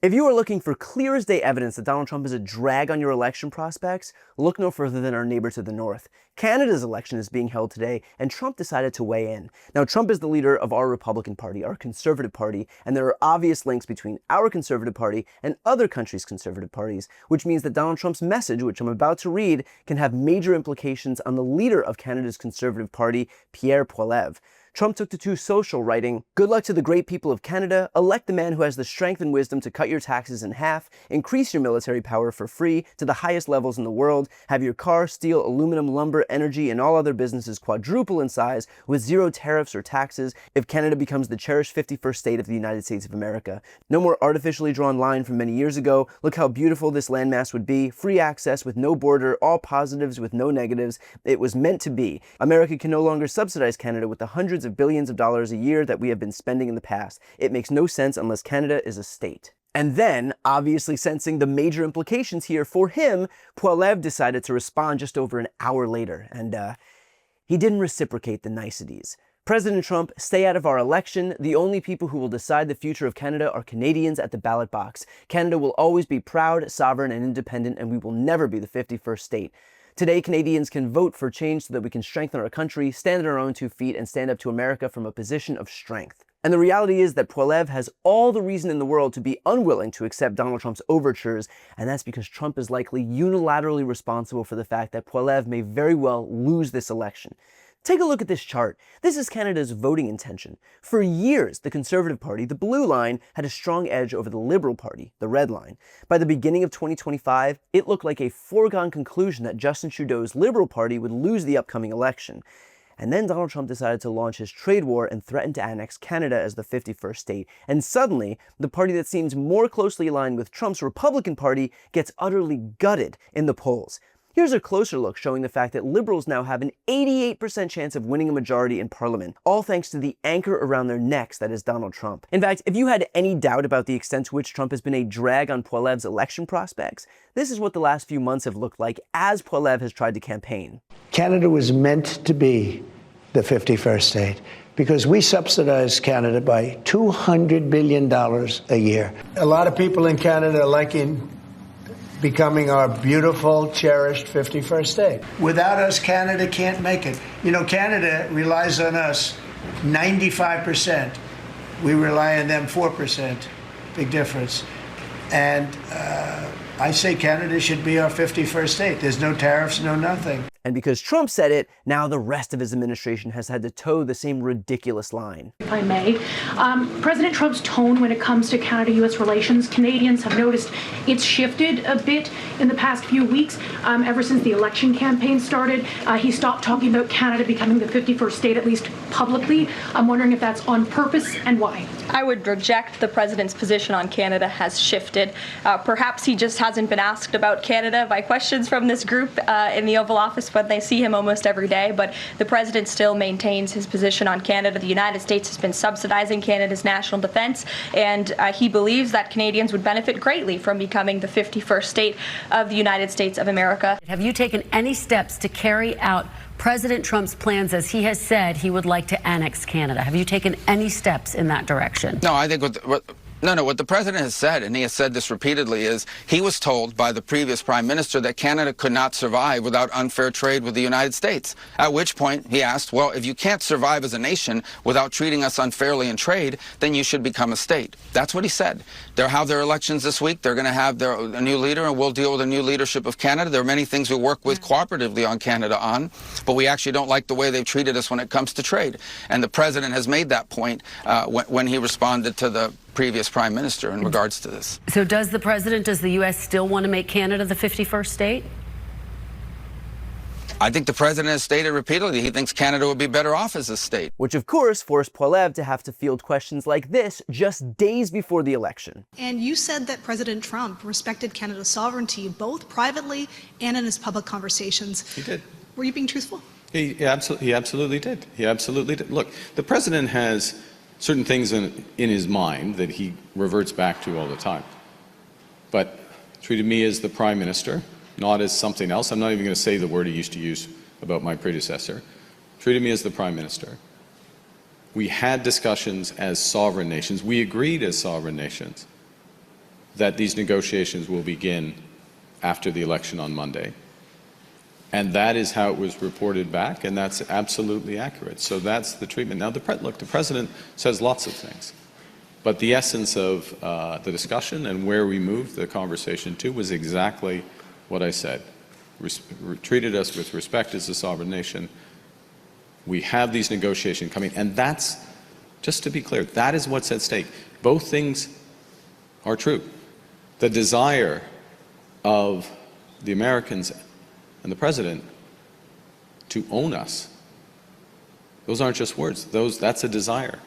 If you are looking for clear as day evidence that Donald Trump is a drag on your election prospects, look no further than our neighbor to the north. Canada's election is being held today, and Trump decided to weigh in. Now, Trump is the leader of our Republican Party, our Conservative Party, and there are obvious links between our Conservative Party and other countries' Conservative parties, which means that Donald Trump's message, which I'm about to read, can have major implications on the leader of Canada's Conservative Party, Pierre Poilievre. Trump took to Social, writing, "Good luck to the great people of Canada. Elect the man who has the strength and wisdom to cut your taxes in half, increase your military power for free to the highest levels in the world, have your car, steel, aluminum, lumber, energy, and all other businesses quadruple in size with zero tariffs or taxes if Canada becomes the cherished 51st state of the United States of America. No more artificially drawn line from many years ago. Look how beautiful this landmass would be. Free access with no border, all positives with no negatives. It was meant to be. America can no longer subsidize Canada with the hundreds of billions of dollars a year that we have been spending in the past. It makes no sense unless Canada is a state." And then, obviously sensing the major implications here for him, Poilievre decided to respond just over an hour later, and he didn't reciprocate the niceties. President Trump, stay out of our election. The only people who will decide the future of Canada are Canadians at the ballot box. Canada will always be proud, sovereign, and independent, and we will never be the 51st state. Today, Canadians can vote for change so that we can strengthen our country, stand on our own 2 feet, and stand up to America from a position of strength. And the reality is that Poilievre has all the reason in the world to be unwilling to accept Donald Trump's overtures, and that's because Trump is likely unilaterally responsible for the fact that Poilievre may very well lose this election. Take a look at this chart. This is Canada's voting intention. For years, the Conservative Party, the blue line, had a strong edge over the Liberal Party, the red line. By the beginning of 2025, it looked like a foregone conclusion that Justin Trudeau's Liberal Party would lose the upcoming election. And then Donald Trump decided to launch his trade war and threaten to annex Canada as the 51st state. And suddenly, the party that seems more closely aligned with Trump's Republican Party gets utterly gutted in the polls. Here's a closer look showing the fact that Liberals now have an 88% chance of winning a majority in Parliament, all thanks to the anchor around their necks that is Donald Trump. In fact, if you had any doubt about the extent to which Trump has been a drag on Poilievre's election prospects, this is what the last few months have looked like as Poilievre has tried to campaign. Canada was meant to be the 51st state because we subsidize Canada by $200 billion a year. A lot of people in Canada are liking becoming our beautiful, cherished 51st state. Without us, Canada can't make it. You know, Canada relies on us 95%. We rely on them 4%. Big difference. And I say Canada should be our 51st state. There's no tariffs, no nothing. And because Trump said it, now the rest of his administration has had to toe the same ridiculous line. If I may, President Trump's tone when it comes to Canada-U.S. relations, Canadians have noticed it's shifted a bit in the past few weeks. Ever since the election campaign started, he stopped talking about Canada becoming the 51st state, at least publicly. I'm wondering if that's on purpose and why. I would reject the president's position on Canada has shifted. Perhaps he just hasn't been asked about Canada by questions from this group in the Oval Office, but they see him almost every day. But the president still maintains his position on Canada. The United States has been subsidizing Canada's national defense, and he believes that Canadians would benefit greatly from becoming the 51st state of the United States of America. Have you taken any steps to carry out President Trump's plans, as he has said he would like to annex Canada? Have you taken any steps in that direction? No, I think what the president has said, and he has said this repeatedly, is he was told by the previous prime minister that Canada could not survive without unfair trade with the United States. At which point he asked, well, if you can't survive as a nation without treating us unfairly in trade, then you should become a state. That's what he said. They'll have their elections this week. They're going to have a new leader, and we'll deal with a new leadership of Canada. There are many things we work with cooperatively on Canada on, but we actually don't like the way they've treated us when it comes to trade. And the president has made that point when he responded to the previous prime minister in regards to this. So does the U.S. still want to make Canada the 51st state? I think the president has stated repeatedly he thinks Canada would be better off as a state. Which of course forced Poilievre to have to field questions like this just days before the election. And you said that President Trump respected Canada's sovereignty both privately and in his public conversations. He did. Were you being truthful? He absolutely did. He absolutely did. Look, the president has certain things in his mind that he reverts back to all the time. But treated me as the prime minister, not as something else. I'm not even going to say the word he used to use about my predecessor. Treated me as the prime minister. We had discussions as sovereign nations. We agreed as sovereign nations that these negotiations will begin after the election on Monday. And that is how it was reported back, and that's absolutely accurate. So that's the treatment. Now, look, the president says lots of things, but the essence of the discussion and where we moved the conversation to was exactly what I said. Treated us with respect as a sovereign nation. We have these negotiations coming, and that's, just to be clear, that is what's at stake. Both things are true. The desire of the Americans and the president to own us, those aren't just words, that's a desire.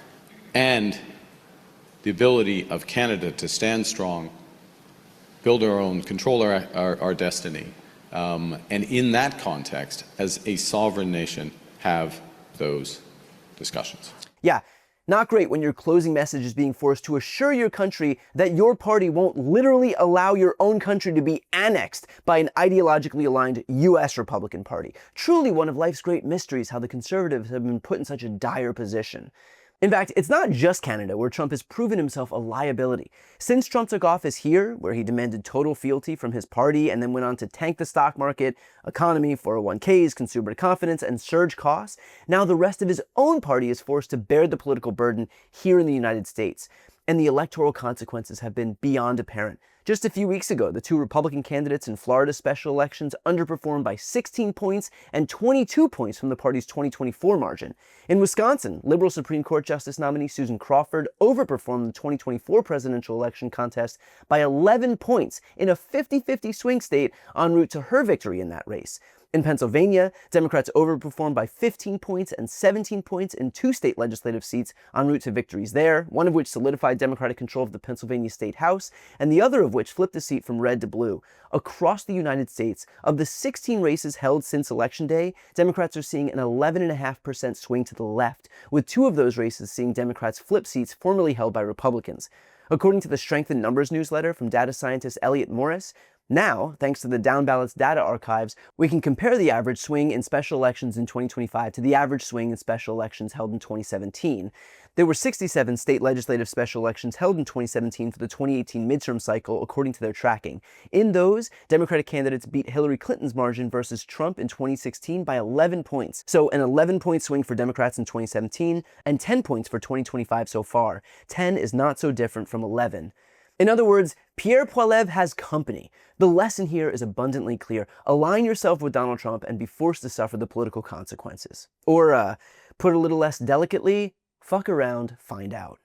And the ability of Canada to stand strong, build our own, control our destiny, and in that context, as a sovereign nation, have those discussions. Yeah. Not great when your closing message is being forced to assure your country that your party won't literally allow your own country to be annexed by an ideologically aligned US Republican Party. Truly one of life's great mysteries how the Conservatives have been put in such a dire position. In fact, it's not just Canada where Trump has proven himself a liability. Since Trump took office here, where he demanded total fealty from his party and then went on to tank the stock market, economy, 401ks, consumer confidence, and surge costs, now the rest of his own party is forced to bear the political burden here in the United States. And the electoral consequences have been beyond apparent. Just a few weeks ago, the two Republican candidates in Florida's special elections underperformed by 16 points and 22 points from the party's 2024 margin. In Wisconsin, liberal Supreme Court Justice nominee Susan Crawford overperformed the 2024 presidential election contest by 11 points in a 50-50 swing state en route to her victory in that race. In Pennsylvania, Democrats overperformed by 15 points and 17 points in two state legislative seats en route to victories there, one of which solidified Democratic control of the Pennsylvania State House, and the other of which flipped a seat from red to blue. Across the United States, of the 16 races held since Election Day, Democrats are seeing an 11.5% swing to the left, with two of those races seeing Democrats flip seats formerly held by Republicans. According to the Strength in Numbers newsletter from data scientist Elliot Morris, now, thanks to the Down Ballots data archives, we can compare the average swing in special elections in 2025 to the average swing in special elections held in 2017. There were 67 state legislative special elections held in 2017 for the 2018 midterm cycle, according to their tracking. In those, Democratic candidates beat Hillary Clinton's margin versus Trump in 2016 by 11 points. So an 11-point swing for Democrats in 2017 and 10 points for 2025 so far. 10 is not so different from 11. In other words, Pierre Poilievre has company. The lesson here is abundantly clear. Align yourself with Donald Trump and be forced to suffer the political consequences. Or, put a little less delicately, fuck around, find out.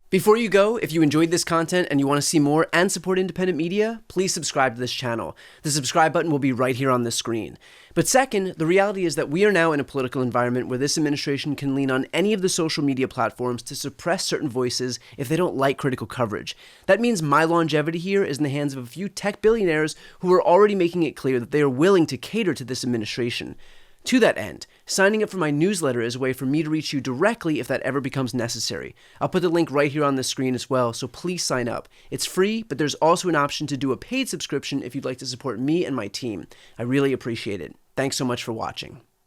Before you go, if you enjoyed this content and you want to see more and support independent media, please subscribe to this channel. The subscribe button will be right here on the screen. But second, the reality is that we are now in a political environment where this administration can lean on any of the social media platforms to suppress certain voices if they don't like critical coverage. That means my longevity here is in the hands of a few tech billionaires who are already making it clear that they are willing to cater to this administration. To that end, signing up for my newsletter is a way for me to reach you directly if that ever becomes necessary. I'll put the link right here on the screen as well, so please sign up. It's free, but there's also an option to do a paid subscription if you'd like to support me and my team. I really appreciate it. Thanks so much for watching.